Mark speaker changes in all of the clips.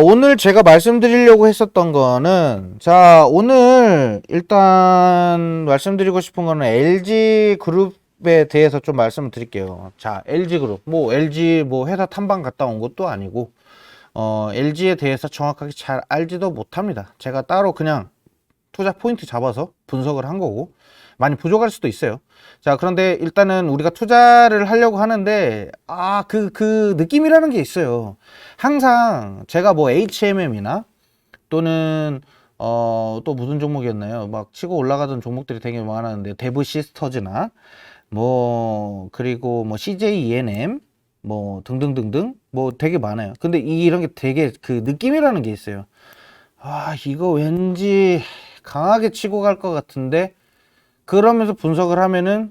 Speaker 1: 오늘 제가 말씀드리려고 했었던 거는, 자, 오늘 일단 말씀드리고 싶은 거는 LG 그룹에 대해서 좀 말씀을 드릴게요. 자, LG 그룹. 뭐, LG 뭐 회사 탐방 갔다 온 것도 아니고, LG에 대해서 정확하게 잘 알지도 못합니다. 제가 따로 그냥 투자 포인트 잡아서 분석을 한 거고, 많이 부족할 수도 있어요. 자, 그런데 일단은 우리가 투자를 하려고 하는데, 그 느낌이라는 게 있어요. 항상 제가 뭐 HMM이나 또는, 또 무슨 종목이었나요? 막 치고 올라가던 종목들이 되게 많았는데, 데브 시스터즈나, 뭐, 그리고 뭐 CJ ENM, 뭐 등등등등, 뭐 되게 많아요. 근데 이런 게 되게 그 느낌이라는 게 있어요. 이거 왠지 강하게 치고 갈 것 같은데, 그러면서 분석을 하면은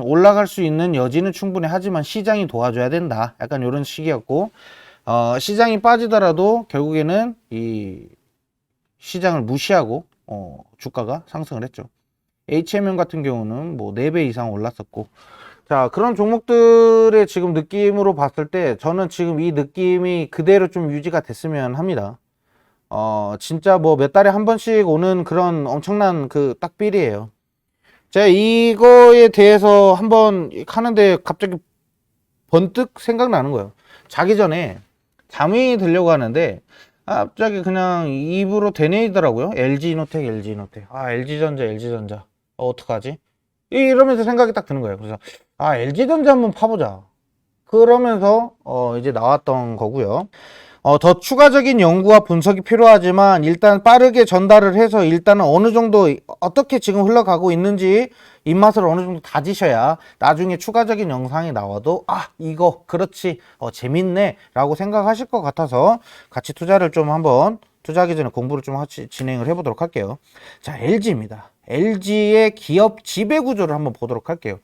Speaker 1: 올라갈 수 있는 여지는 충분히 하지만 시장이 도와줘야 된다, 약간 이런 식이었고, 시장이 빠지더라도 결국에는 이 시장을 무시하고 주가가 상승을 했죠. HMM 같은 경우는 뭐 4배 이상 올랐었고, 자, 그런 종목들의 지금 느낌으로 봤을 때 저는 지금 이 느낌이 그대로 좀 유지가 됐으면 합니다. 진짜 뭐 몇 달에 한 번씩 오는 그런 엄청난 그 딱 빌이에요. 제가 이거에 대해서 한번 하는데 갑자기 번뜩 생각나는 거예요. 자기 전에 잠이 들려고 하는데 갑자기 그냥 입으로 되뇌이더라고요. LG이노텍, LG이노텍. LG전자, LG전자. 어떡하지? 이러면서 생각이 딱 드는 거예요. 그래서 LG전자 한번 파보자. 그러면서 이제 나왔던 거고요. 더 추가적인 연구와 분석이 필요하지만 일단 빠르게 전달을 해서 일단은 어느 정도 어떻게 지금 흘러가고 있는지 입맛을 어느 정도 다지셔야 나중에 추가적인 영상이 나와도 이거 그렇지, 재밌네 라고 생각하실 것 같아서 같이 투자를 좀 한번, 투자하기 전에 공부를 좀 같이 진행을 해보도록 할게요. 자, LG입니다. LG의 기업 지배구조를 한번 보도록 할게요.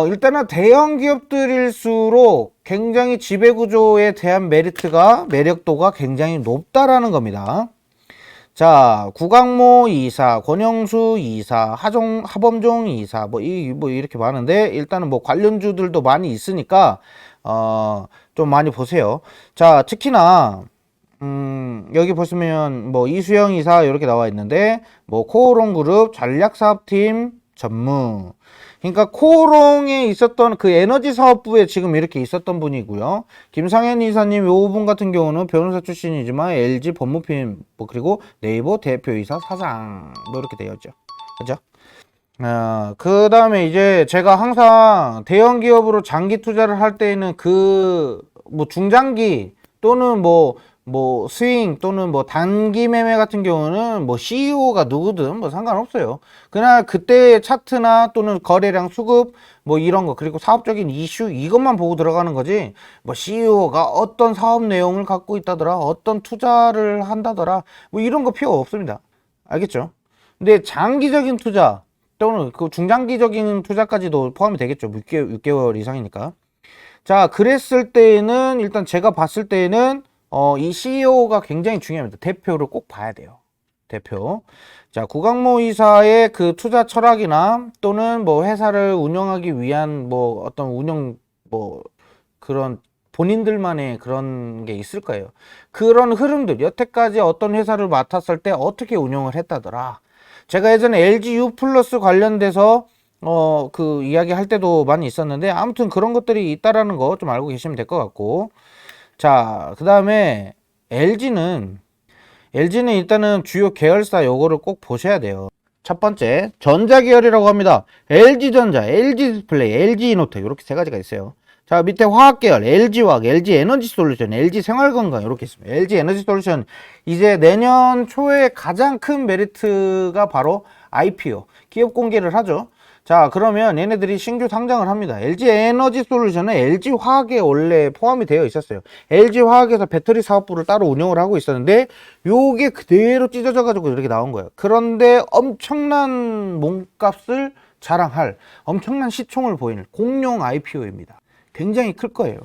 Speaker 1: 일단은 대형 기업들일수록 굉장히 지배구조에 대한 매력도가 굉장히 높다라는 겁니다. 자, 구강모 이사, 권영수 이사, 하범종 이사, 뭐 이렇게 많은데, 일단은 뭐 관련주들도 많이 있으니까, 좀 많이 보세요. 자, 특히나, 여기 보시면 뭐 이수영 이사 이렇게 나와 있는데, 뭐 코오롱 그룹 전략사업팀 전무. 그러니까 코오롱에 있었던 그 에너지 사업부에 지금 이렇게 있었던 분이고요. 김상현 이사님 요 분 같은 경우는 변호사 출신이지만 LG 법무팀, 뭐 그리고 네이버 대표이사 사장 뭐 이렇게 되었죠. 그죠? 그 다음에 이제 제가 항상 대형 기업으로 장기 투자를 할 때에는 뭐 중장기 또는 뭐 스윙 또는 뭐 단기 매매 같은 경우는 뭐 CEO가 누구든 뭐 상관없어요. 그냥 그때의 차트나 또는 거래량 수급 뭐 이런 거, 그리고 사업적인 이슈 이것만 보고 들어가는 거지, 뭐 CEO가 어떤 사업 내용을 갖고 있다더라, 어떤 투자를 한다더라, 뭐 이런 거 필요 없습니다. 알겠죠? 근데 장기적인 투자 또는 그 중장기적인 투자까지도 포함이 되겠죠. 6개월 이상이니까. 자, 그랬을 때에는 일단 제가 봤을 때에는 이 CEO가 굉장히 중요합니다. 대표를 꼭 봐야 돼요. 대표. 자, 구강모 이사의 그 투자 철학이나 또는 뭐 회사를 운영하기 위한 뭐 어떤 운영 뭐 그런 본인들만의 그런 게 있을 거예요. 그런 흐름들, 여태까지 어떤 회사를 맡았을 때 어떻게 운영을 했다더라. 제가 예전에 LG U 플러스 관련돼서 그 이야기 할 때도 많이 있었는데, 아무튼 그런 것들이 있다라는 거 좀 알고 계시면 될 것 같고. 자, 그 다음에 LG는 일단은 주요 계열사 요거를 꼭 보셔야 돼요. 첫 번째, 전자계열이라고 합니다. LG전자, LG디스플레이, LG이노텍 이렇게 세 가지가 있어요. 자, 밑에 화학계열, LG화학, LG에너지솔루션, LG생활건강 이렇게 있습니다. LG에너지솔루션, 이제 내년 초에 가장 큰 메리트가 바로 IPO, 기업 공개를 하죠. 자, 그러면 얘네들이 신규 상장을 합니다. LG에너지솔루션은 LG화학에 원래 포함이 되어 있었어요. LG화학에서 배터리 사업부를 따로 운영을 하고 있었는데 요게 그대로 찢어져 가지고 이렇게 나온 거예요. 그런데 엄청난 몸값을 자랑할, 엄청난 시총을 보이는 공룡 IPO입니다. 굉장히 클 거예요.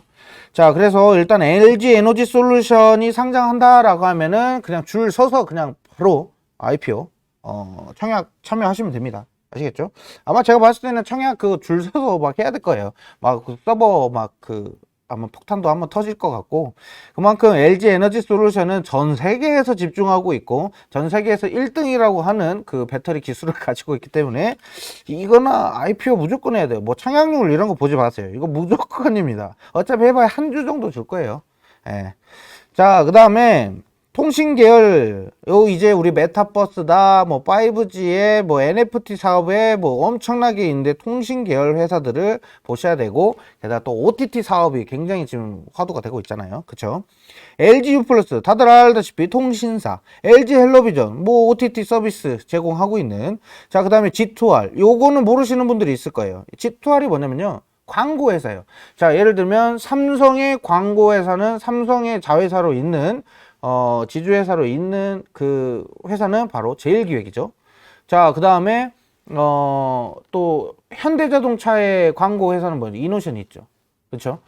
Speaker 1: 자, 그래서 일단 LG에너지솔루션이 상장한다라고 하면은 그냥 줄 서서 그냥 바로 IPO 청약 참여하시면 됩니다. 아시겠죠? 아마 제가 봤을 때는 청약 그 줄 서서 막 해야 될 거예요. 막 그 서버 막 그 아마 폭탄도 한번 터질 것 같고, 그만큼 LG 에너지 솔루션은 전 세계에서 집중하고 있고 전 세계에서 1등이라고 하는 그 배터리 기술을 가지고 있기 때문에 이거나 IPO 무조건 해야 돼요. 뭐 청약률 이런 거 보지 마세요. 이거 무조건입니다. 어차피 해봐야 한 주 정도 줄 거예요. 예. 자, 그 다음에 통신 계열, 요 이제 우리 메타버스다, 뭐 5G에 뭐 NFT 사업에 뭐 엄청나게 있는데 통신 계열 회사들을 보셔야 되고, 게다가 또 OTT 사업이 굉장히 지금 화두가 되고 있잖아요. 그쵸? LG U 플러스, 다들 알다시피 통신사, LG 헬로비전, 뭐 OTT 서비스 제공하고 있는. 자, 그 다음에 G2R, 요거는 모르시는 분들이 있을 거예요. G2R이 뭐냐면요, 광고 회사예요. 자, 예를 들면 삼성의 광고 회사는 삼성의 자회사로 있는 지주회사로 있는 그 회사는 바로 제일기획이죠. 자, 그 다음에 또 현대자동차의 광고 회사는 뭐죠? 이노션이 있죠. 그렇죠?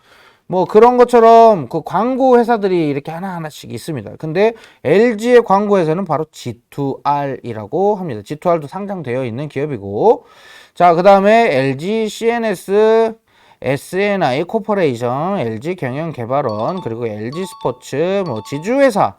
Speaker 1: 뭐 그런 것처럼 그 광고 회사들이 이렇게 하나하나씩 있습니다. 근데 LG의 광고 회사는 바로 G2R이라고 합니다. G2R도 상장되어 있는 기업이고, 자, 그 다음에 LG CNS, SNI 코퍼레이션, LG 경영개발원, 그리고 LG 스포츠, 뭐 지주회사,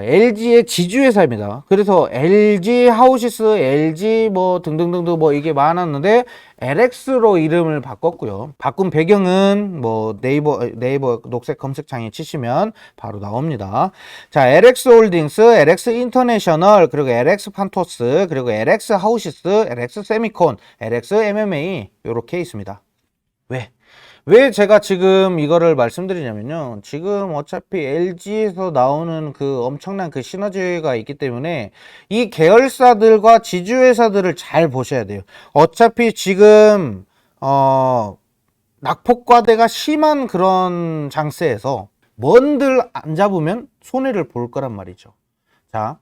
Speaker 1: LG의 지주회사입니다. 그래서 LG 하우시스, LG 뭐 등등등등 뭐 이게 많았는데 LX로 이름을 바꿨고요. 바꾼 배경은 뭐 네이버 녹색 검색창에 치시면 바로 나옵니다. 자, LX 홀딩스, LX 인터내셔널, 그리고 LX 판토스, 그리고 LX 하우시스, LX 세미콘, LX MMA 요렇게 있습니다. 왜 제가 지금 이거를 말씀드리냐면요, 지금 어차피 LG에서 나오는 그 엄청난 그 시너지가 있기 때문에 이 계열사들과 지주회사들을 잘 보셔야 돼요. 어차피 지금 낙폭과대가 심한 그런 장세에서 뭔들 안 잡으면 손해를 볼 거란 말이죠. 자,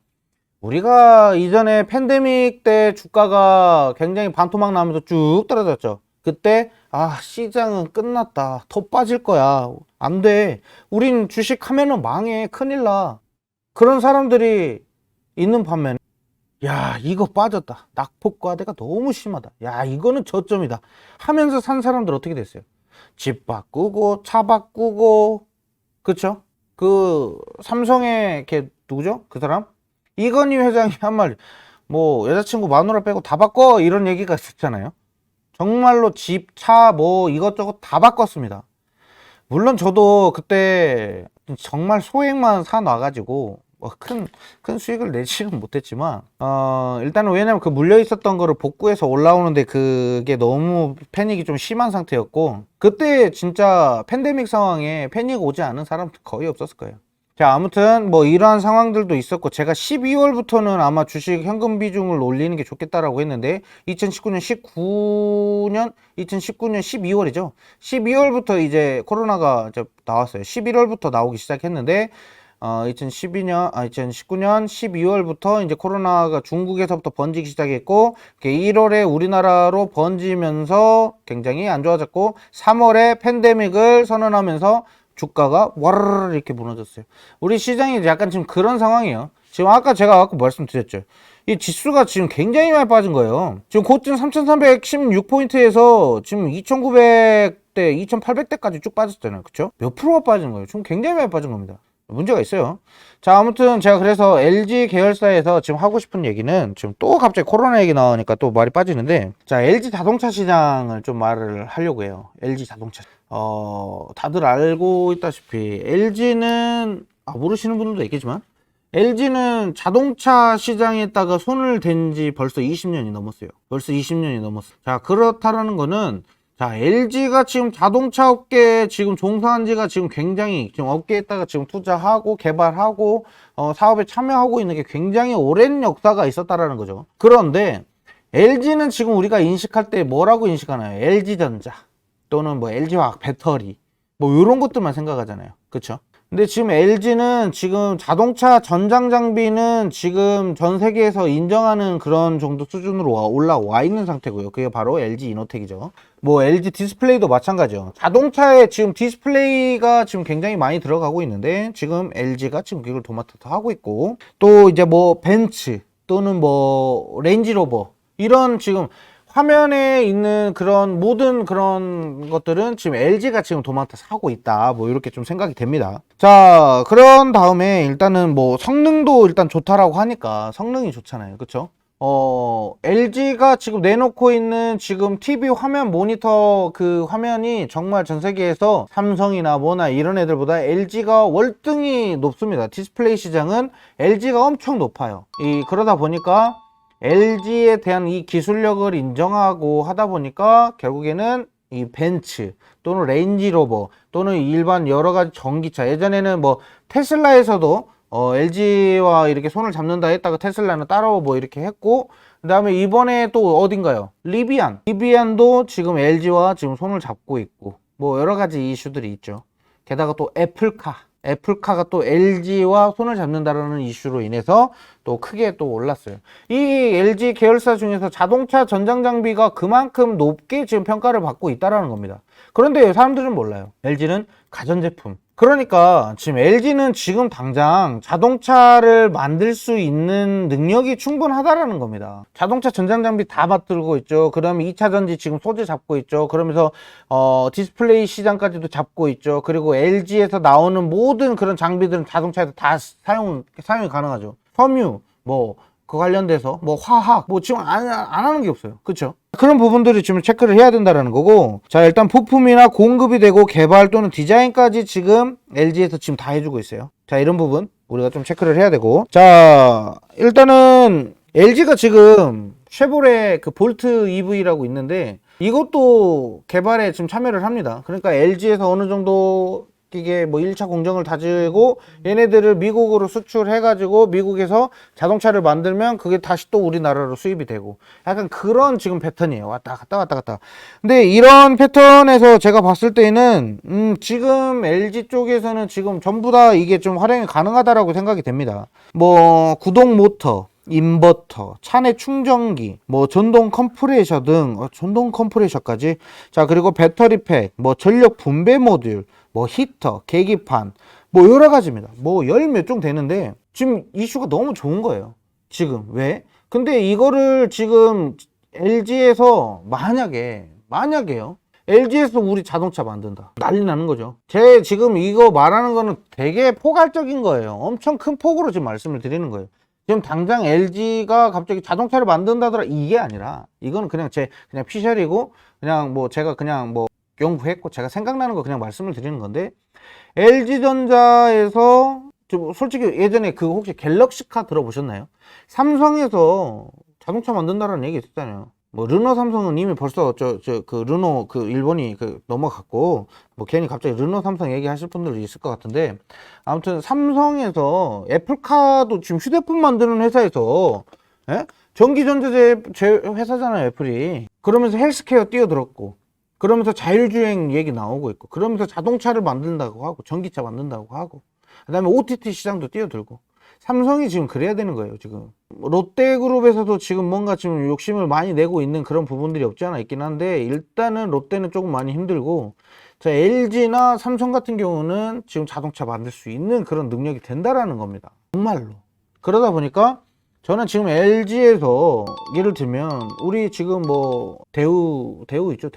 Speaker 1: 우리가 이전에 팬데믹 때 주가가 굉장히 반토막 나면서 쭉 떨어졌죠. 그때 시장은 끝났다, 더 빠질 거야, 안 돼, 우린 주식 하면은 망해, 큰일 나, 그런 사람들이 있는 반면에 야, 이거 빠졌다, 낙폭과대가 너무 심하다, 야, 이거는 저점이다 하면서 산 사람들 어떻게 됐어요? 집 바꾸고 차 바꾸고. 그쵸? 그 삼성의 걔 누구죠? 그 사람? 이건희 회장이 한 말, 뭐 여자친구 마누라 빼고 다 바꿔, 이런 얘기가 있었잖아요. 정말로 집, 차, 뭐 이것저것 다 바꿨습니다. 물론 저도 그때 정말 소액만 사놔가지고 큰 수익을 내지는 못했지만, 일단은 왜냐면 그 물려 있었던 거를 복구해서 올라오는데 그게 너무 패닉이 좀 심한 상태였고, 그때 진짜 팬데믹 상황에 패닉 오지 않은 사람 거의 없었을 거예요. 자, 아무튼 뭐 이러한 상황들도 있었고, 제가 12월부터는 아마 주식 현금 비중을 올리는 게 좋겠다라고 했는데 2019년 12월이죠. 12월부터 이제 코로나가 이제 나왔어요. 11월부터 나오기 시작했는데 2019년 12월부터 이제 코로나가 중국에서부터 번지기 시작했고, 1월에 우리나라로 번지면서 굉장히 안 좋아졌고, 3월에 팬데믹을 선언하면서 주가가 와르르 이렇게 무너졌어요. 우리 시장이 약간 지금 그런 상황이에요. 지금 제가 아까 말씀드렸죠. 이 지수가 지금 굉장히 많이 빠진 거예요. 지금 고점 3316포인트에서 지금 2900대, 2800대까지 쭉 빠졌잖아요. 그쵸? 몇 프로가 빠진 거예요? 지금 굉장히 많이 빠진 겁니다. 문제가 있어요. 자, 아무튼 제가 그래서 LG 계열사에서 지금 하고 싶은 얘기는, 지금 또 갑자기 코로나 얘기 나오니까 또 말이 빠지는데, 자, LG 자동차 시장을 좀 말을 하려고 해요. LG 자동차. 다들 알고 있다시피 LG는 모르시는 분들도 있겠지만, LG는 자동차 시장에다가 손을 댄 지 벌써 20년이 넘었어요. 벌써 20년이 넘었어요. 자, 그렇다라는 거는, 자, LG가 지금 자동차 업계에 지금 종사한 지가 지금 굉장히, 지금 업계에다가 지금 투자하고 개발하고 사업에 참여하고 있는 게 굉장히 오랜 역사가 있었다라는 거죠. 그런데 LG는 지금 우리가 인식할 때 뭐라고 인식하나요? LG전자 또는 뭐 LG화학 배터리, 뭐 이런 것들만 생각하잖아요. 그쵸? 근데 지금 LG는 지금 자동차 전장 장비는 지금 전 세계에서 인정하는 그런 정도 수준으로 올라와 있는 상태고요. 그게 바로 LG 이노텍이죠. 뭐 LG 디스플레이도 마찬가지죠. 자동차에 지금 디스플레이가 지금 굉장히 많이 들어가고 있는데, 지금 LG가 지금 그걸 도맡아서 하고 있고, 또 이제 뭐 벤츠 또는 뭐 레인지로버, 이런 지금 화면에 있는 그런 모든 그런 것들은 지금 LG가 지금 도맡아 사고 있다. 뭐 이렇게 좀 생각이 됩니다. 자, 그런 다음에 일단은 뭐 성능도 일단 좋다라고 하니까 성능이 좋잖아요. 그쵸? LG가 지금 내놓고 있는 지금 TV 화면 모니터 그 화면이 정말 전 세계에서 삼성이나 뭐나 이런 애들보다 LG가 월등히 높습니다. 디스플레이 시장은 LG가 엄청 높아요. 그러다 보니까 LG에 대한 이 기술력을 인정하고 하다 보니까 결국에는 이 벤츠 또는 레인지로버 또는 일반 여러 가지 전기차, 예전에는 뭐 테슬라에서도 LG와 이렇게 손을 잡는다 했다가 테슬라는 따로 뭐 이렇게 했고, 그 다음에 이번에 또 어딘가요? 리비안도 지금 LG와 지금 손을 잡고 있고, 뭐 여러 가지 이슈들이 있죠. 게다가 또 애플카가 또 LG와 손을 잡는다라는 이슈로 인해서 또 크게 또 올랐어요. 이 LG 계열사 중에서 자동차 전장 장비가 그만큼 높게 지금 평가를 받고 있다라는 겁니다. 그런데 사람들은 몰라요. LG는 가전제품. 그러니까 지금 LG는 지금 당장 자동차를 만들 수 있는 능력이 충분하다라는 겁니다. 자동차 전장 장비 다 받들고 있죠. 그 다음에 2차 전지 지금 소재 잡고 있죠. 그러면서 디스플레이 시장까지도 잡고 있죠. 그리고 LG에서 나오는 모든 그런 장비들은 자동차에서 다 사용이 가능하죠. 섬유 뭐 그 관련돼서 뭐 화학 뭐 지금 안 하는 게 없어요. 그렇죠? 그런 부분들이 지금 체크를 해야 된다는 거고, 자, 일단 부품이나 공급이 되고 개발 또는 디자인까지 지금 LG에서 지금 다 해주고 있어요. 자, 이런 부분 우리가 좀 체크를 해야 되고, 자, 일단은 LG가 지금 쉐보레 그 볼트 EV라고 있는데 이것도 개발에 지금 참여를 합니다. 그러니까 LG에서 어느 정도 이게 뭐 1차 공정을 다지고 얘네들을 미국으로 수출해가지고 미국에서 자동차를 만들면 그게 다시 또 우리나라로 수입이 되고, 약간 그런 지금 패턴이에요. 왔다 갔다. 근데 이런 패턴에서 제가 봤을 때는 지금 LG 쪽에서는 지금 전부 다 이게 좀 활용이 가능하다라고 생각이 됩니다. 뭐 구동 모터, 인버터, 차내 충전기, 뭐 전동 컴프레셔 등 전동 컴프레셔까지, 자, 그리고 배터리팩, 뭐 전력 분배 모듈, 뭐 히터, 계기판, 뭐 여러 가지입니다. 뭐 열 몇 종 되는데 지금 이슈가 너무 좋은 거예요. 지금 왜? 근데 이거를 지금 LG에서 만약에요. LG에서 우리 자동차 만든다. 난리 나는 거죠. 제 지금 이거 말하는 거는 되게 포괄적인 거예요. 엄청 큰 폭으로 지금 말씀을 드리는 거예요. 지금 당장 LG가 갑자기 자동차를 만든다더라 이게 아니라, 이거는 그냥 그냥 피셜이고 그냥 뭐 제가 그냥 뭐 연구했고 제가 생각나는 거 그냥 말씀을 드리는 건데, LG전자에서 솔직히 예전에 그 혹시 갤럭시카 들어보셨나요? 삼성에서 자동차 만든다라는 얘기 있었잖아요. 뭐 르노 삼성은 이미 벌써 그 르노 그 일본이 그 넘어갔고, 뭐 괜히 갑자기 르노 삼성 얘기하실 분들도 있을 것 같은데, 아무튼 삼성에서 애플카도 지금 휴대폰 만드는 회사에서, 예? 전기전자제 회사잖아요, 애플이. 그러면서 헬스케어 뛰어들었고, 그러면서 자율주행 얘기 나오고 있고, 그러면서 자동차를 만든다고 하고 전기차 만든다고 하고, 그 다음에 OTT 시장도 뛰어들고, 삼성이 지금 그래야 되는 거예요. 지금 롯데그룹에서도 지금 뭔가 지금 욕심을 많이 내고 있는 그런 부분들이 없지 않아 있긴 한데, 일단은 롯데는 조금 많이 힘들고, 자, LG나 삼성 같은 경우는 지금 자동차 만들 수 있는 그런 능력이 된다라는 겁니다. 정말로. 그러다 보니까 저는 지금 LG에서 예를 들면 우리 지금 뭐 대우 있죠.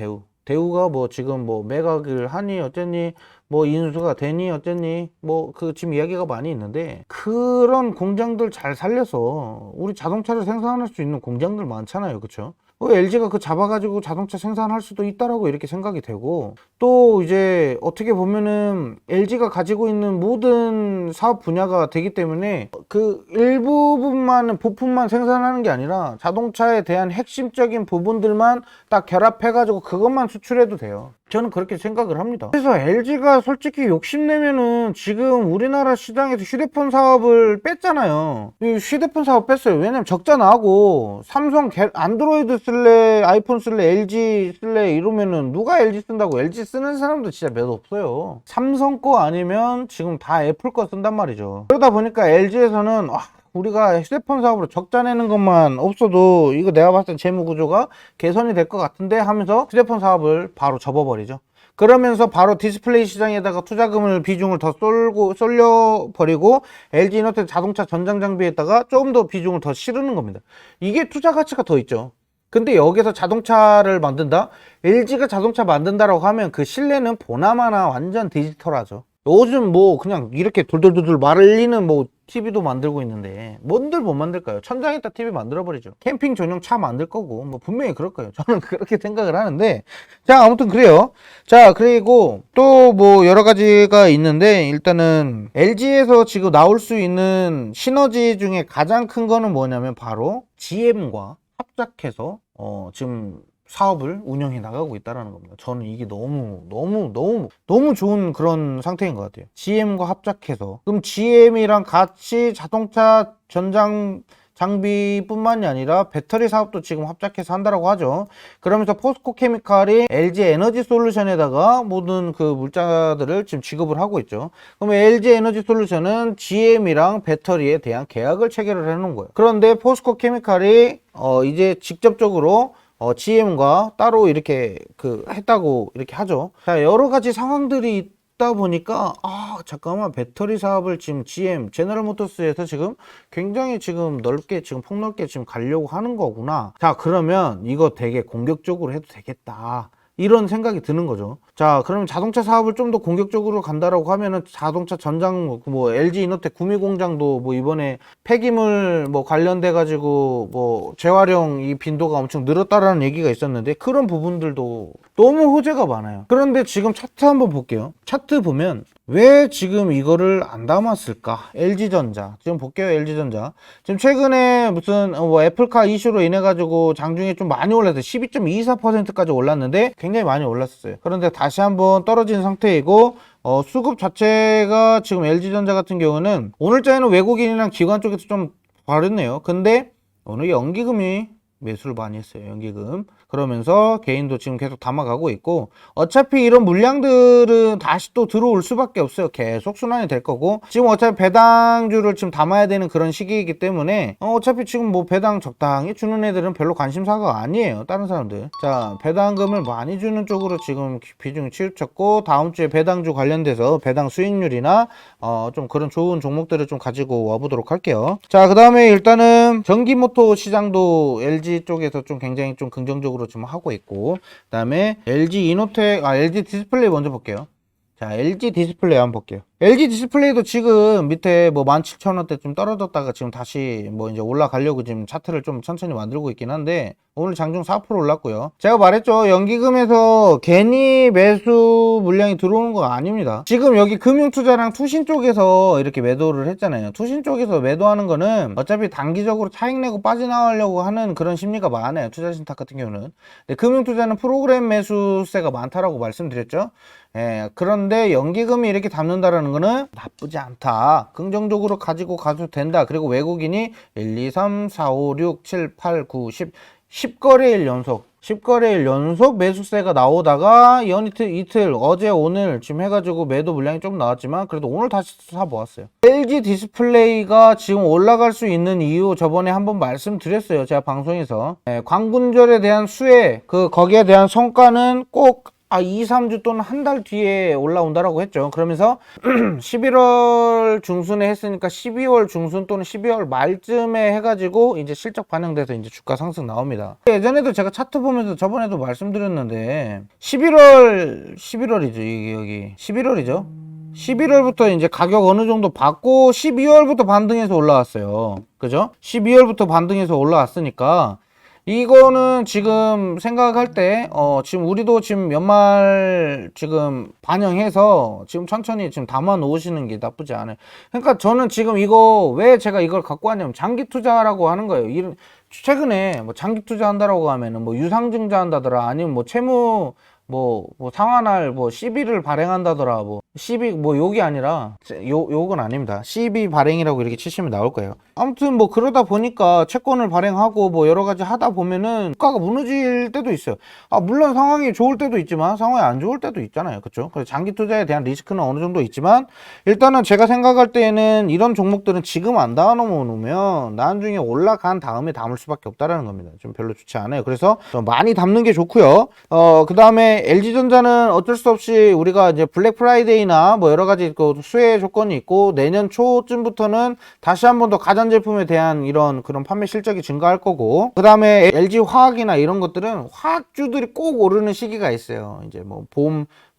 Speaker 1: 대우가 뭐 지금 뭐 매각을 하니 어쨌니, 뭐 인수가 되니 어쨌니, 뭐 그 지금 이야기가 많이 있는데, 그런 공장들 잘 살려서 우리 자동차를 생산할 수 있는 공장들 많잖아요. 그쵸? LG가 그 잡아가지고 자동차 생산할 수도 있다라고 이렇게 생각이 되고, 또 이제 어떻게 보면은 LG가 가지고 있는 모든 사업 분야가 되기 때문에 그 일부분만 부품만 생산하는 게 아니라 자동차에 대한 핵심적인 부분들만 딱 결합해가지고 그것만 수출해도 돼요. 저는 그렇게 생각을 합니다. 그래서 LG가 솔직히 욕심내면은 지금 우리나라 시장에서 휴대폰 사업을 뺐잖아요. 이 휴대폰 사업 뺐어요. 왜냐면 적자 나고, 삼성 안드로이드 쓸래, 아이폰 쓸래, LG 쓸래 이러면은 누가 LG 쓴다고. LG 쓰는 사람도 진짜 몇 없어요. 삼성 거 아니면 지금 다 애플 거 쓴단 말이죠. 그러다 보니까 LG에서는 우리가 휴대폰 사업으로 적자 내는 것만 없어도 이거 내가 봤을 때 재무 구조가 개선이 될 것 같은데 하면서 휴대폰 사업을 바로 접어버리죠. 그러면서 바로 디스플레이 시장에다가 투자금을 비중을 더 쏠려버리고 LG이노텍 자동차 전장 장비에다가 좀 더 비중을 더 실으는 겁니다. 이게 투자 가치가 더 있죠. 근데 여기서 자동차를 만든다? LG가 자동차 만든다라고 하면 그 실내는 보나마나 완전 디지털하죠. 요즘 뭐 그냥 이렇게 돌돌돌돌 말리는 뭐 TV도 만들고 있는데 뭔들 못 만들까요? 천장에다 TV 만들어버리죠. 캠핑 전용 차 만들 거고 뭐 분명히 그럴 거예요. 저는 그렇게 생각을 하는데, 자 아무튼 그래요. 자 그리고 또 뭐 여러 가지가 있는데, 일단은 LG에서 지금 나올 수 있는 시너지 중에 가장 큰 거는 뭐냐면 바로 GM과 합작해서 지금 사업을 운영해 나가고 있다는 겁니다. 저는 이게 너무 좋은 그런 상태인 것 같아요. GM과 합작해서. 그럼 GM이랑 같이 자동차 전장 장비뿐만이 아니라 배터리 사업도 지금 합작해서 한다라고 하죠. 그러면서 포스코 케미칼이 LG 에너지 솔루션에다가 모든 그 물자들을 지금 지급을 하고 있죠. 그러면 LG 에너지 솔루션은 GM이랑 배터리에 대한 계약을 체결을 해놓은 거예요. 그런데 포스코 케미칼이 이제 직접적으로 GM과 따로 이렇게 했다고 이렇게 하죠. 자, 여러 가지 상황들이 있다 보니까 잠깐만, 배터리 사업을 지금 GM 제너럴 모터스에서 지금 굉장히 지금 넓게 지금 폭넓게 지금 가려고 하는 거구나. 자, 그러면 이거 되게 공격적으로 해도 되겠다, 이런 생각이 드는 거죠. 자, 그러면 자동차 사업을 좀 더 공격적으로 간다라고 하면은 자동차 전장 뭐 LG 이노텍 구미 공장도 뭐 이번에 폐기물 뭐 관련돼 가지고 뭐 재활용 이 빈도가 엄청 늘었다라는 얘기가 있었는데, 그런 부분들도 너무 호재가 많아요. 그런데 지금 차트 한번 볼게요. 차트 보면 왜 지금 이거를 안 담았을까? LG전자 지금 볼게요. LG전자 지금 최근에 무슨 뭐 애플카 이슈로 인해 가지고 장중에 좀 많이 올랐어요. 12.24%까지 올랐는데 굉장히 많이 올랐어요. 그런데 다시 한번 떨어진 상태이고, 수급 자체가 지금 LG전자 같은 경우는 오늘자에는 외국인이랑 기관 쪽에서 좀 다르네요. 근데 오늘 연기금이 매수를 많이 했어요. 연기금. 그러면서 개인도 지금 계속 담아가고 있고, 어차피 이런 물량들은 다시 또 들어올 수밖에 없어요. 계속 순환이 될 거고, 지금 어차피 배당주를 지금 담아야 되는 그런 시기이기 때문에 어차피 지금 뭐 배당 적당히 주는 애들은 별로 관심사가 아니에요. 다른 사람들. 자, 배당금을 많이 주는 쪽으로 지금 비중이 치우쳤고, 다음 주에 배당주 관련돼서 배당 수익률이나 좀 그런 좋은 종목들을 좀 가지고 와보도록 할게요. 자, 그 다음에 일단은 전기모터 시장도 LG 쪽에서 좀 굉장히 좀 긍정적으로 좀 하고 있고, 그 다음에 LG 이노텍, LG 디스플레이 먼저 볼게요. 자, LG 디스플레이 한번 볼게요. LG 디스플레이도 지금 밑에 뭐 17,000원대 좀 떨어졌다가 지금 다시 뭐 이제 올라가려고 지금 차트를 좀 천천히 만들고 있긴 한데, 오늘 장중 4% 올랐고요. 제가 말했죠. 연기금에서 괜히 매수 물량이 들어오는 거 아닙니다. 지금 여기 금융투자랑 투신 쪽에서 이렇게 매도를 했잖아요. 투신 쪽에서 매도하는 거는 어차피 단기적으로 차익 내고 빠져나가려고 하는 그런 심리가 많아요. 투자신탁 같은 경우는. 근데 금융투자는 프로그램 매수세가 많다라고 말씀드렸죠. 그런데 연기금이 이렇게 담는다라는 거는 나쁘지 않다, 긍정적으로 가지고 가도 된다. 그리고 외국인이 1, 2, 3, 4, 5, 6, 7, 8, 9, 10거래일 연속 10거래일 연속 매수세가 나오다가 이틀 어제 오늘 지금 해가지고 매도 물량이 좀 나왔지만, 그래도 오늘 다시 사보았어요. LG 디스플레이가 지금 올라갈 수 있는 이유 저번에 한번 말씀드렸어요. 제가 방송에서 광군절에 대한 수혜, 거기에 대한 성과는 꼭 2, 3주 또는 한 달 뒤에 올라온다라고 했죠. 그러면서 11월 중순에 했으니까 12월 중순 또는 12월 말쯤에 해가지고 이제 실적 반영돼서 이제 주가 상승 나옵니다. 예전에도 제가 차트 보면서 저번에도 말씀드렸는데 11월이죠. 이게 여기 11월이죠. 11월부터 이제 가격 어느 정도 받고 12월부터 반등해서 올라왔어요. 그죠? 12월부터 반등해서 올라왔으니까 이거는 지금 생각할 때 지금 우리도 지금 연말 지금 반영해서 지금 천천히 지금 담아 놓으시는 게 나쁘지 않아요. 그러니까 저는 지금 이거 왜 제가 이걸 갖고 왔냐면 장기 투자라고 하는 거예요. 최근에 뭐 장기 투자한다라고 하면은 뭐 유상증자 한다더라, 아니면 뭐 채무 뭐 상환할 뭐 CB를 발행한다더라, 뭐 CB 뭐 욕이 아니라 욕은 아닙니다. CB 발행이라고 이렇게 치시면 나올 거예요. 아무튼 뭐 그러다 보니까 채권을 발행하고 뭐 여러 가지 하다 보면은 주가가 무너질 때도 있어요. 물론 상황이 좋을 때도 있지만 상황이 안 좋을 때도 있잖아요. 그렇죠? 그래서 장기 투자에 대한 리스크는 어느 정도 있지만, 일단은 제가 생각할 때는 이런 종목들은 지금 안 담아놓으면 나중에 올라간 다음에 담을 수밖에 없다라는 겁니다. 좀 별로 좋지 않아요. 그래서 좀 많이 담는 게 좋고요. 그 다음에 LG전자는 어쩔 수 없이 우리가 이제 블랙 프라이데이 가격이나 뭐 여러 가지 그 수혜 조건이 있고 내년 초쯤부터는 다시 한 번 더 가전제품에 대한 이런 그런 판매 실적이 증가할 거고, 그 다음에 LG 화학이나 이런 것들은 화학주들이 꼭 오르는 시기가 있어요. 이제 뭐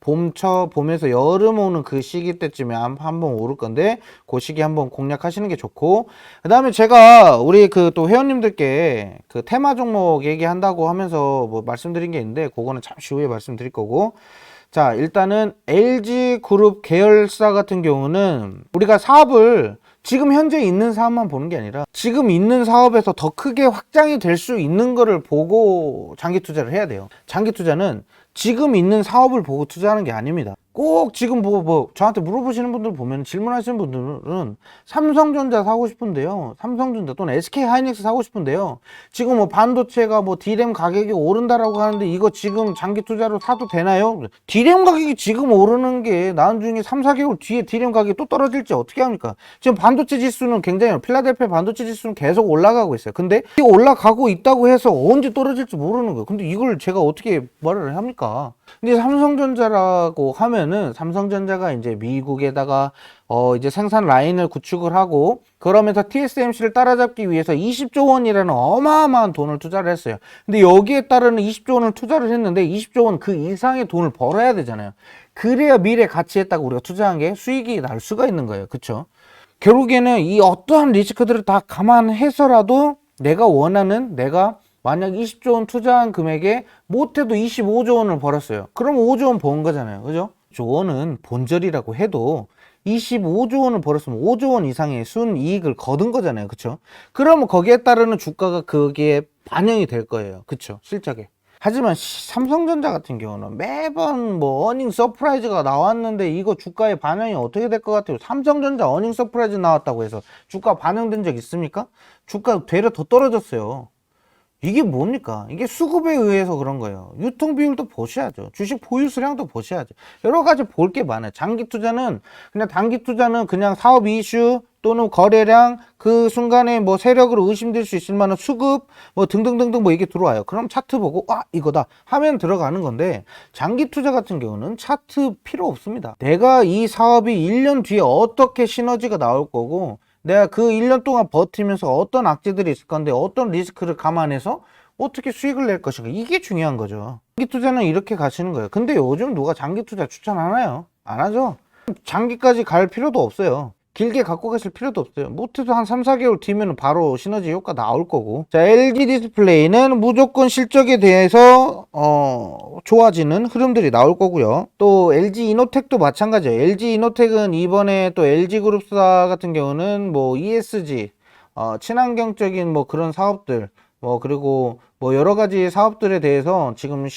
Speaker 1: 봄에서 여름 오는 그 시기 때쯤에 한번 오를 건데 그 시기 한번 공략하시는 게 좋고, 그 다음에 제가 우리 그 또 회원님들께 그 테마 종목 얘기한다고 하면서 뭐 말씀드린 게 있는데 그거는 잠시 후에 말씀드릴 거고, 자 일단은 LG그룹 계열사 같은 경우는 우리가 사업을 지금 현재 있는 사업만 보는 게 아니라 지금 있는 사업에서 더 크게 확장이 될 수 있는 거를 보고 장기 투자를 해야 돼요. 장기 투자는 지금 있는 사업을 보고 투자하는 게 아닙니다. 꼭 지금 뭐 저한테 물어보시는 분들 보면, 질문하시는 분들은 삼성전자 사고 싶은데요, 삼성전자 또는 SK하이닉스 사고 싶은데요, 지금 뭐 반도체가 뭐 D램 가격이 오른다라고 하는데 이거 지금 장기 투자로 사도 되나요? D램 가격이 지금 오르는 게 나중에 3, 4개월 뒤에 D램 가격이 또 떨어질지 어떻게 합니까? 지금 반도체 지수는 굉장히, 필라델피아 반도체 지수는 계속 올라가고 있어요. 근데 이 올라가고 있다고 해서 언제 떨어질지 모르는 거예요. 근데 이걸 제가 어떻게 말을 합니까? 근데 삼성전자라고 하면은, 삼성전자가 이제 미국에다가 이제 생산 라인을 구축을 하고 그러면서 TSMC를 따라잡기 위해서 20조 원이라는 어마어마한 돈을 투자를 했어요. 근데 여기에 따르는 20조 원을 투자를 했는데 20조 원 그 이상의 돈을 벌어야 되잖아요. 그래야 미래 가치에 딱 우리가 투자한 게 수익이 날 수가 있는 거예요. 그쵸? 결국에는 이 어떠한 리스크들을 다 감안해서라도 내가 원하는, 내가 만약 20조 원 투자한 금액에 못해도 25조 원을 벌었어요. 그럼 5조 원 번 거잖아요. 그죠? 5조 원은 본절이라고 해도 25조 원을 벌었으면 5조 원 이상의 순이익을 거둔 거잖아요. 그쵸? 그러면 거기에 따르는 주가가 거기에 반영이 될 거예요. 그쵸? 실적에. 하지만 삼성전자 같은 경우는 매번 뭐 어닝 서프라이즈가 나왔는데 이거 주가에 반영이 어떻게 될 것 같아요? 삼성전자 어닝 서프라이즈 나왔다고 해서 주가 반영된 적 있습니까? 주가 되려 더 떨어졌어요. 이게 뭡니까? 이게 수급에 의해서 그런 거예요. 유통 비율도 보셔야죠. 주식 보유 수량도 보셔야죠. 여러 가지 볼 게 많아요. 장기 투자는 그냥, 단기 투자는 그냥 사업 이슈 또는 거래량, 그 순간에 뭐 세력으로 의심될 수 있을 만한 수급 뭐 등등등등 뭐 이게 들어와요. 그럼 차트 보고 이거다 하면 들어가는 건데, 장기 투자 같은 경우는 차트 필요 없습니다. 내가 이 사업이 1년 뒤에 어떻게 시너지가 나올 거고, 내가 그 1년 동안 버티면서 어떤 악재들이 있을 건데 어떤 리스크를 감안해서 어떻게 수익을 낼 것인가, 이게 중요한 거죠. 장기 투자는 이렇게 가시는 거예요. 근데 요즘 누가 장기 투자 추천하나요? 안 하죠. 장기까지 갈 필요도 없어요. 길게 갖고 가실 필요도 없어요. 못해도 한 3, 4개월 뒤면 바로 시너지 효과 나올 거고. 자, LG 디스플레이는 무조건 실적에 대해서 좋아지는 흐름들이 나올 거고요. 또 LG 이노텍도 마찬가지예요. LG 이노텍은 이번에 또 LG그룹사 같은 경우는 뭐 ESG, 친환경적인 뭐 그런 사업들, 뭐 그리고 뭐 여러 가지 사업들에 대해서 지금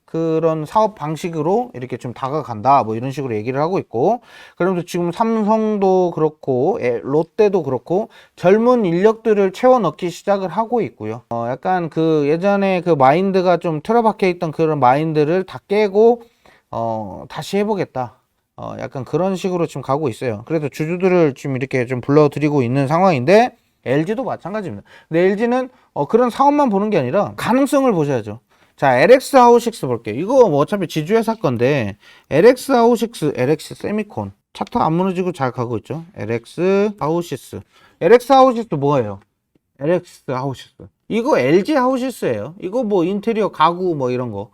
Speaker 1: 그런 사업 방식으로 이렇게 좀 다가간다, 뭐 이런 식으로 얘기를 하고 있고, 그러면서 지금 삼성도 그렇고 롯데도 그렇고 젊은 인력들을 채워 넣기 시작을 하고 있고요. 약간 그 예전에 그 마인드가 좀 틀어박혀 있던 그런 마인드를 다 깨고 다시 해보겠다, 약간 그런 식으로 지금 가고 있어요. 그래서 주주들을 지금 이렇게 좀 불러드리고 있는 상황인데, LG도 마찬가지입니다. 근데 LG는 그런 사업만 보는 게 아니라 가능성을 보셔야죠. 자, LX 하우식스 볼게요. 이거 뭐 어차피 지주회사 건데, LX 하우식스, LX 세미콘. 차트 안 무너지고 잘 가고 있죠. LX 하우시스. LX 하우시스 뭐예요? LX 하우시스. 이거 LG 하우시스예요. 이거 뭐 인테리어 가구 뭐 이런 거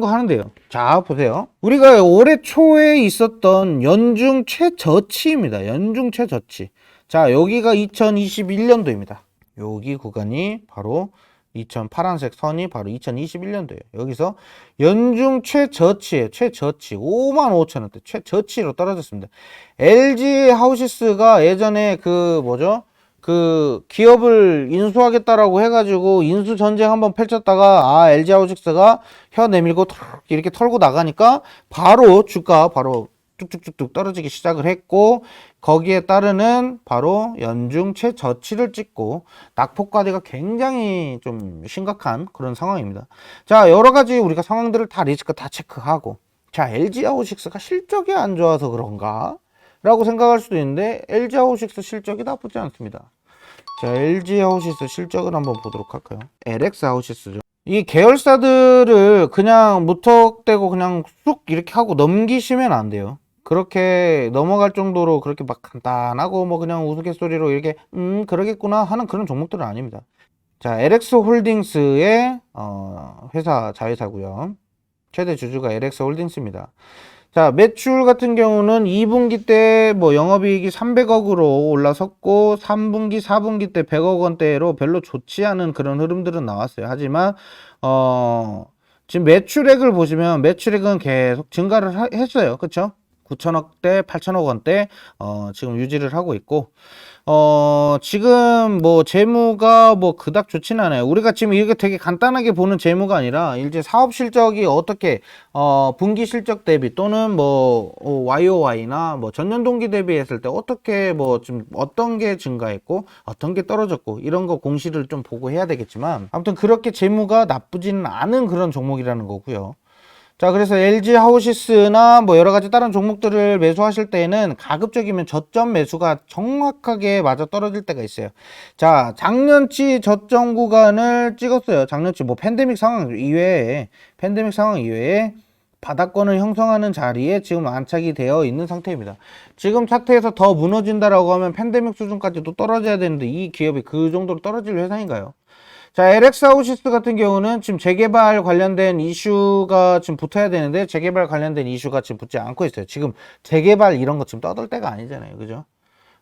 Speaker 1: 하는데요. 자, 보세요. 우리가 올해 초에 있었던 연중 최저치입니다. 연중 최저치. 자, 여기가 2021년도입니다. 여기 구간이 바로 파란색 선이 바로 2021년도예요. 여기서 연중 최저치예요. 최저치 55,000원대 최저치로 떨어졌습니다. LG 하우시스가 예전에 그 기업을 인수하겠다라고 해가지고 인수 전쟁 한번 펼쳤다가 LG 하우식스가 혀 내밀고 이렇게 털고 나가니까 바로 주가 뚝뚝뚝뚝 떨어지기 시작을 했고, 거기에 따르는 바로 연중 최저치를 찍고 낙폭과대가 굉장히 좀 심각한 그런 상황입니다. 자, 여러 가지 우리가 상황들을 다 리스크 다 체크하고, 자, LG 하우식스가 실적이 안 좋아서 그런가? 라고 생각할 수도 있는데, LG 하우식스 실적이 나쁘지 않습니다. 자, LG 하우시스 실적을 한번 보도록 할까요? LX 하우시스죠. 이 계열사들을 그냥 무턱대고 그냥 쑥 이렇게 하고 넘기시면 안 돼요. 그렇게 넘어갈 정도로 그렇게 막 간단하고 뭐 그냥 우스갯소리로 이렇게 그러겠구나 하는 그런 종목들은 아닙니다. 자, LX 홀딩스의 회사 자회사고요. 최대 주주가 LX 홀딩스입니다. 자, 매출 같은 경우는 2분기 때 뭐 영업이익이 300억으로 올라섰고 3분기, 4분기 때 100억 원대로 별로 좋지 않은 그런 흐름들은 나왔어요. 하지만 지금 매출액을 보시면 매출액은 계속 증가를 했어요. 그쵸? 9천억대, 8천억 원대 지금 유지를 하고 있고 지금 뭐 재무가 뭐 그닥 좋진 않아요. 우리가 지금 이렇게 되게 간단하게 보는 재무가 아니라 이제 사업 실적이 어떻게 분기 실적 대비 또는 뭐 YOY나 뭐 전년 동기 대비했을 때 어떻게 뭐 좀 어떤 게 증가했고 어떤 게 떨어졌고 이런 거 공시를 좀 보고 해야 되겠지만 아무튼 그렇게 재무가 나쁘지는 않은 그런 종목이라는 거고요. 자, 그래서 LG 하우시스나 뭐 여러 가지 다른 종목들을 매수하실 때에는 가급적이면 저점 매수가 정확하게 맞아 떨어질 때가 있어요. 자, 작년치 저점 구간을 찍었어요. 작년치 뭐 팬데믹 상황 이외에 바닥권을 형성하는 자리에 지금 안착이 되어 있는 상태입니다. 지금 상태에서 더 무너진다라고 하면 팬데믹 수준까지도 떨어져야 되는데 이 기업이 그 정도로 떨어질 회사인가요? 자, LX 하우시스 같은 경우는 지금 재개발 관련된 이슈가 지금 붙어야 되는데 재개발 관련된 이슈가 지금 붙지 않고 있어요. 지금 재개발 이런 거 지금 떠들 때가 아니잖아요. 그죠?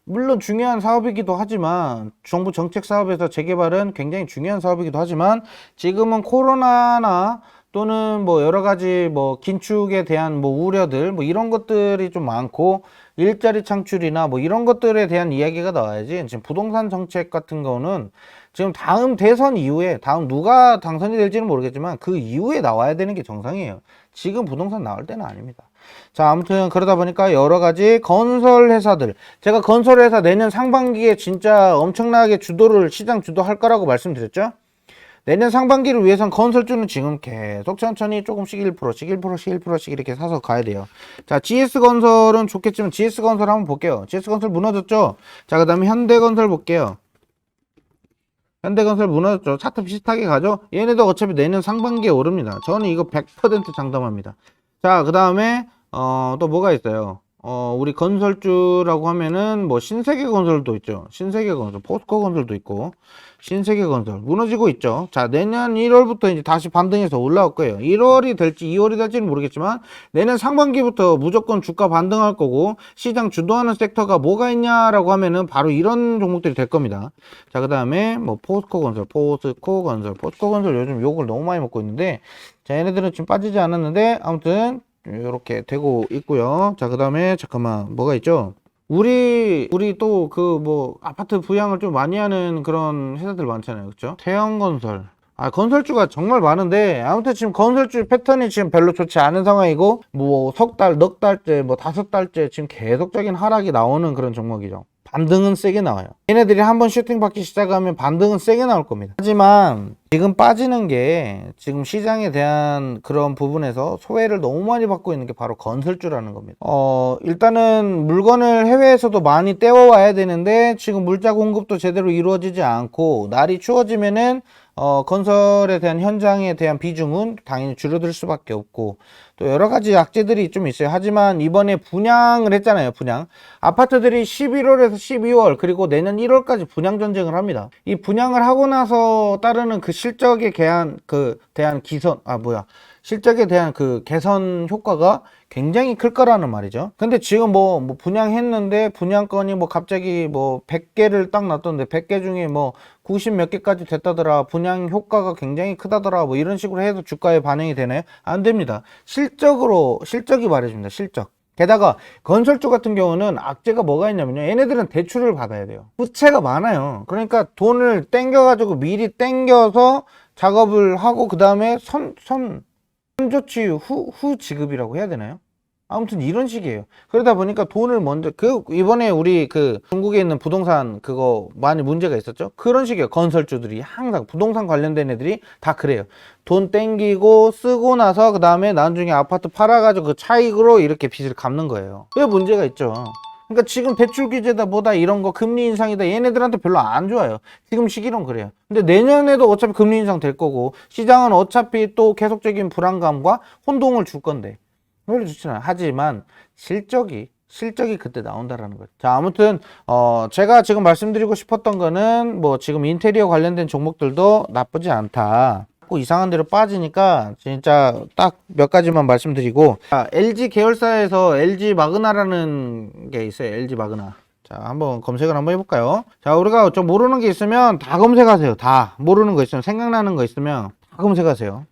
Speaker 1: 물론 중요한 사업이기도 하지만 정부 정책 사업에서 재개발은 굉장히 중요한 사업이기도 하지만 지금은 코로나나 또는 뭐 여러 가지 뭐 긴축에 대한 뭐 우려들 뭐 이런 것들이 좀 많고 일자리 창출이나 뭐 이런 것들에 대한 이야기가 나와야지 지금 부동산 정책 같은 거는 지금 다음 대선 이후에 다음 누가 당선이 될지는 모르겠지만 그 이후에 나와야 되는 게 정상이에요. 지금 부동산 나올 때는 아닙니다. 자, 아무튼 그러다 보니까 여러 가지 건설 회사들, 제가 건설 회사 내년 상반기에 진짜 엄청나게 시장 주도할 거라고 말씀드렸죠. 내년 상반기를 위해선 건설주는 지금 계속 천천히 조금씩 1%씩 1%씩 1%씩 이렇게 사서 가야 돼요. 자, GS건설은 좋겠지만 GS건설 한번 볼게요. GS건설 무너졌죠. 자, 그 다음에 현대건설 볼게요. 현대건설 무너졌죠. 차트 비슷하게 가죠. 얘네도 어차피 내년 상반기에 오릅니다. 저는 이거 100% 장담합니다. 자, 그 다음에 또 뭐가 있어요. 우리 건설주라고 하면은 뭐 신세계건설도 있죠. 신세계건설, 포스코건설도 있고 신세계건설 무너지고 있죠. 자, 내년 1월부터 이제 다시 반등해서 올라올 거예요. 1월이 될지 2월이 될지는 모르겠지만 내년 상반기부터 무조건 주가 반등할 거고 시장 주도하는 섹터가 뭐가 있냐라고 하면은 바로 이런 종목들이 될 겁니다. 자, 그 다음에 뭐 포스코건설 요즘 욕을 너무 많이 먹고 있는데 자, 얘네들은 지금 빠지지 않았는데 아무튼 이렇게 되고 있고요. 자, 그 다음에 잠깐만 뭐가 있죠? 우리 또 그 뭐 아파트 부양을 좀 많이 하는 그런 회사들 많잖아요. 그쵸? 태영건설. 건설주가 정말 많은데 아무튼 지금 건설주 패턴이 지금 별로 좋지 않은 상황이고 뭐 석 달, 넉 달째, 뭐 5달째 지금 계속적인 하락이 나오는 그런 종목이죠. 반등은 세게 나와요. 얘네들이 한번 슈팅 받기 시작하면 반등은 세게 나올 겁니다. 하지만 지금 빠지는 게 지금 시장에 대한 그런 부분에서 소외를 너무 많이 받고 있는 게 바로 건설주라는 겁니다. 일단은 물건을 해외에서도 많이 떼어와야 되는데 지금 물자 공급도 제대로 이루어지지 않고 날이 추워지면은 건설에 대한 현장에 대한 비중은 당연히 줄어들 수밖에 없고 또 여러 가지 악재들이 좀 있어요. 하지만 이번에 분양을 했잖아요. 분양. 아파트들이 11월에서 12월 그리고 내년 1월까지 분양 전쟁을 합니다. 이 분양을 하고 나서 따르는 그 실적에 대한 실적에 대한 그 개선 효과가 굉장히 클 거라는 말이죠. 근데 지금 뭐 분양했는데 분양건이 뭐 갑자기 뭐 100개를 딱 놨던데 100개 중에 뭐 90 몇 개까지 됐다더라. 분양 효과가 굉장히 크다더라. 뭐 이런 식으로 해서 주가에 반영이 되나요? 안 됩니다. 실적이 말해줍니다. 실적. 게다가 건설주 같은 경우는 악재가 뭐가 있냐면요. 얘네들은 대출을 받아야 돼요. 부채가 많아요. 그러니까 돈을 땡겨가지고 미리 땡겨서 작업을 하고 그 다음에 선조치 후 지급이라고 해야 되나요? 아무튼 이런 식이에요. 그러다 보니까 돈을 먼저 이번에 우리 중국에 있는 부동산 그거 많이 문제가 있었죠. 그런 식이에요. 건설주들이 항상 부동산 관련된 애들이 다 그래요. 돈 땡기고 쓰고 나서 그 다음에 나중에 아파트 팔아가지고 그 차익으로 이렇게 빚을 갚는 거예요. 왜 문제가 있죠. 그러니까 지금 대출 규제다 뭐다 이런 거 금리 인상이다 얘네들한테 별로 안 좋아요. 지금 시기론 그래요. 근데 내년에도 어차피 금리 인상 될 거고 시장은 어차피 또 계속적인 불안감과 혼동을 줄 건데 별로 좋지 않아요. 하지만 실적이 그때 나온다라는 거죠. 자, 아무튼 제가 지금 말씀드리고 싶었던 거는 뭐 지금 인테리어 관련된 종목들도 나쁘지 않다. 자꾸 이상한 데로 빠지니까 진짜 딱 몇 가지만 말씀드리고, 자, LG 계열사에서 LG 마그나라는 게 있어요. LG 마그나. 자, 한번 검색을 한번 해볼까요? 자, 우리가 좀 모르는 게 있으면 다 검색하세요. 다 모르는 거 있으면, 생각나는 거 있으면 다 검색하세요.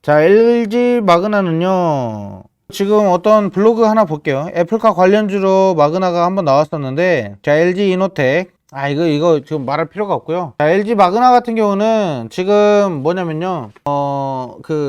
Speaker 1: 자, LG 마그나는요, 지금 어떤 블로그 하나 볼게요. 애플카 관련주로 마그나가 한번 나왔었는데, 자, LG 이노텍. 이거 지금 말할 필요가 없고요. 자, LG 마그나 같은 경우는 지금 뭐냐면요.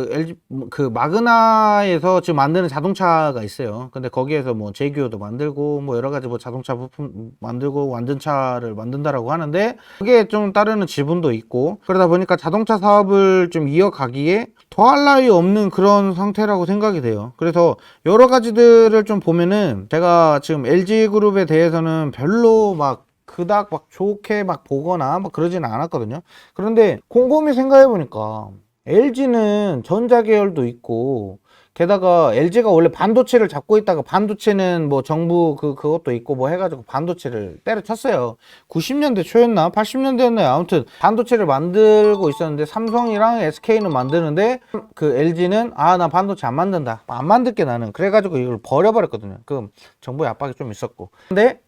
Speaker 1: LG 그 마그나에서 지금 만드는 자동차가 있어요. 근데 거기에서 뭐 제규어도 만들고 뭐 여러 가지 뭐 자동차 부품 만들고 완전차를 만든다라고 하는데, 그게 좀 따르는 지분도 있고 그러다 보니까 자동차 사업을 좀 이어가기에 더할 나위 없는 그런 상태라고 생각이 돼요. 그래서 여러 가지들을 좀 보면은, 제가 지금 LG 그룹에 대해서는 별로 막 그닥 막 좋게 막 보거나 막 그러지는 않았거든요. 그런데 곰곰이 생각해 보니까 LG는 전자 계열도 있고, 게다가 LG가 원래 반도체를 잡고 있다가 반도체는 뭐 정부 그것도 있고 뭐 해가지고 반도체를 때려쳤어요. 90년대 초였나 80년대였나 아무튼 반도체를 만들고 있었는데, 삼성이랑 SK는 만드는데 그 LG는 나 반도체 안 만든다, 안 만들게 나는, 그래가지고 이걸 버려버렸거든요. 그 정부의 압박이 좀 있었고. 근데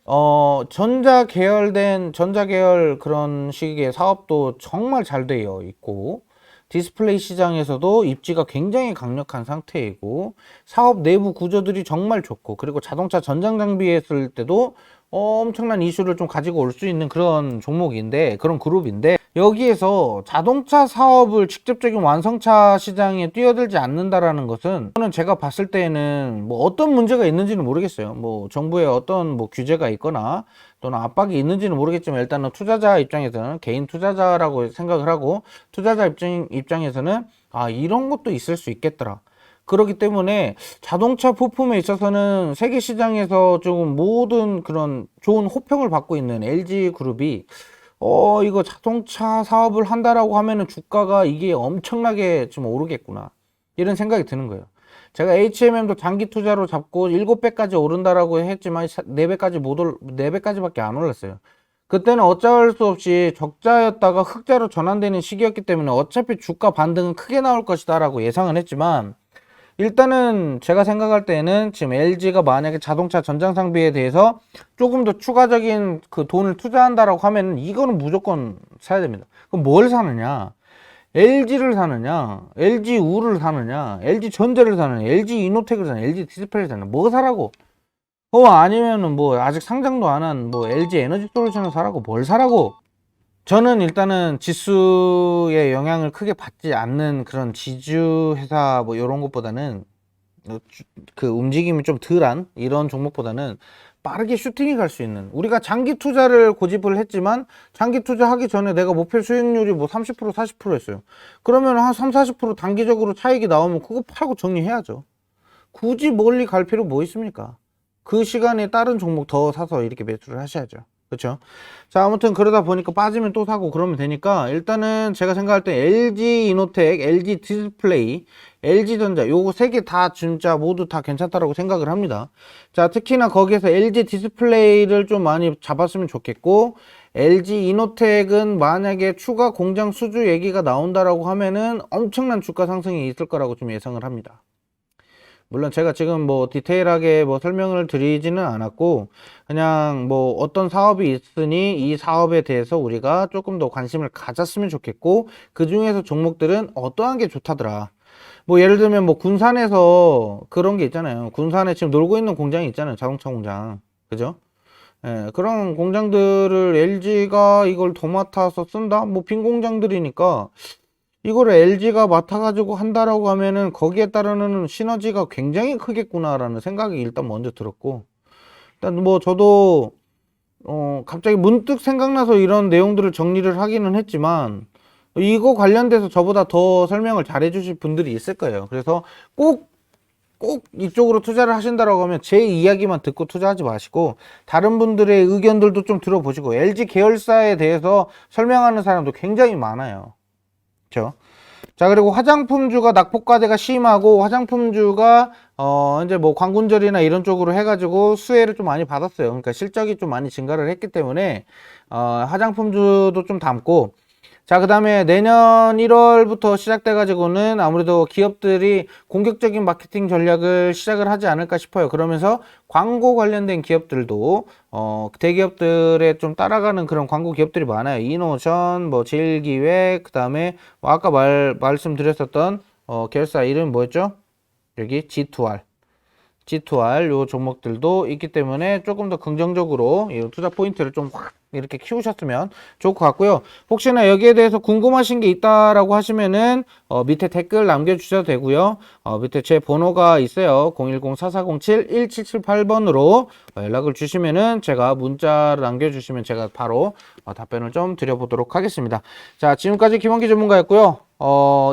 Speaker 1: 전자 계열 그런 식의 사업도 정말 잘 되어 있고, 디스플레이 시장에서도 입지가 굉장히 강력한 상태이고, 사업 내부 구조들이 정말 좋고, 그리고 자동차 전장 장비 했을 때도 엄청난 이슈를 좀 가지고 올 수 있는 그런 종목인데, 그런 그룹인데, 여기에서 자동차 사업을 직접적인 완성차 시장에 뛰어들지 않는다라는 것은, 저는 제가 봤을 때는 뭐 어떤 문제가 있는지는 모르겠어요. 뭐 정부의 어떤 뭐 규제가 있거나 또는 압박이 있는지는 모르겠지만, 일단은 투자자 입장에서는, 개인 투자자라고 생각을 하고, 투자자 입장에서는 이런 것도 있을 수 있겠더라. 그렇기 때문에 자동차 부품에 있어서는 세계 시장에서 조금 모든 그런 좋은 호평을 받고 있는 LG 그룹이 이거 자동차 사업을 한다라고 하면은 주가가 이게 엄청나게 좀 오르겠구나, 이런 생각이 드는 거예요. 제가 HMM도 장기 투자로 잡고 7배까지 오른다라고 했지만 4배까지밖에 안 올랐어요. 그때는 어쩔 수 없이 적자였다가 흑자로 전환되는 시기였기 때문에 어차피 주가 반등은 크게 나올 것이다 라고 예상은 했지만, 일단은 제가 생각할 때는 지금 LG가 만약에 자동차 전장 장비에 대해서 조금 더 추가적인 그 돈을 투자한다라고 하면 이거는 무조건 사야 됩니다. 그럼 뭘 사느냐? LG를 사느냐, LG 우를 사느냐, LG 전자를 사느냐, LG 이노텍을 사느냐, LG 디스플레이를 사느냐, 뭐 사라고? 아니면은 뭐 아직 상장도 안 한 뭐 LG 에너지 솔루션을 사라고? 뭘 사라고? 저는 일단은 지수의 영향을 크게 받지 않는 그런 지주 회사 뭐 이런 것보다는, 그 움직임이 좀 덜한 이런 종목보다는 빠르게 슈팅이 갈 수 있는, 우리가 장기 투자를 고집을 했지만 장기 투자하기 전에 내가 목표 수익률이 뭐 30% 40% 했어요. 그러면 한 3, 40% 단기적으로 차익이 나오면 그거 팔고 정리해야죠. 굳이 멀리 갈 필요 뭐 있습니까? 그 시간에 다른 종목 더 사서 이렇게 매수를 하셔야죠. 그렇죠? 자, 아무튼 그러다 보니까 빠지면 또 사고 그러면 되니까, 일단은 제가 생각할 때 LG 이노텍, LG 디스플레이, LG 전자 요거 세 개 다 진짜 모두 다 괜찮다라고 생각을 합니다. 자, 특히나 거기에서 LG 디스플레이를 좀 많이 잡았으면 좋겠고, LG 이노텍은 만약에 추가 공장 수주 얘기가 나온다라고 하면은 엄청난 주가 상승이 있을 거라고 좀 예상을 합니다. 물론 제가 지금 뭐 디테일하게 뭐 설명을 드리지는 않았고, 그냥 뭐 어떤 사업이 있으니 이 사업에 대해서 우리가 조금 더 관심을 가졌으면 좋겠고, 그 중에서 종목들은 어떠한 게 좋다더라. 뭐 예를 들면 뭐 군산에서 그런 게 있잖아요. 군산에 지금 놀고 있는 공장이 있잖아요. 자동차 공장. 그죠? 그런 공장들을 LG가 이걸 도맡아서 쓴다? 뭐 빈 공장들이니까 이거를 LG가 맡아가지고 한다라고 하면은 거기에 따르는 시너지가 굉장히 크겠구나라는 생각이 일단 먼저 들었고, 일단 뭐 저도 갑자기 문득 생각나서 이런 내용들을 정리를 하기는 했지만, 이거 관련돼서 저보다 더 설명을 잘 해주실 분들이 있을 거예요. 그래서 꼭 꼭 이쪽으로 투자를 하신다라고 하면 제 이야기만 듣고 투자하지 마시고 다른 분들의 의견들도 좀 들어보시고 LG 계열사에 대해서 설명하는 사람도 굉장히 많아요. 그렇죠? 자, 그리고 화장품주가 낙폭과대가 심하고 화장품주가 이제 뭐 광군절이나 이런 쪽으로 해가지고 수혜를 좀 많이 받았어요. 그러니까 실적이 좀 많이 증가를 했기 때문에 화장품주도 좀 담고, 자, 그 다음에 내년 1월부터 시작돼가지고는 아무래도 기업들이 공격적인 마케팅 전략을 시작을 하지 않을까 싶어요. 그러면서 광고 관련된 기업들도, 대기업들에 좀 따라가는 그런 광고 기업들이 많아요. 이노션, 뭐, 제일기획, 그 다음에, 뭐 아까 말씀드렸었던, 계열사 이름 뭐였죠? 여기 G2R. G2R 요 종목들도 있기 때문에 조금 더 긍정적으로 이 투자 포인트를 좀 확 이렇게 키우셨으면 좋을 것 같고요. 혹시나 여기에 대해서 궁금하신 게 있다라고 하시면은 밑에 댓글 남겨주셔도 되고요. 밑에 제 번호가 있어요. 010-4407-1778번으로 연락을 주시면은 제가 문자를 남겨주시면 제가 바로 답변을 좀 드려보도록 하겠습니다. 자, 지금까지 김원기 전문가였고요.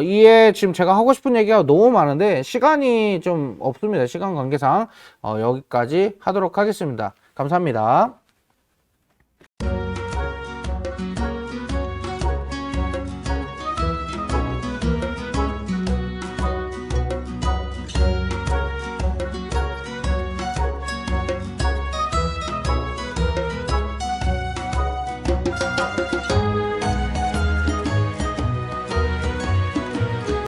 Speaker 1: 이에 지금 제가 하고 싶은 얘기가 너무 많은데 시간이 좀 없습니다. 시간 관계상 여기까지 하도록 하겠습니다. 감사합니다.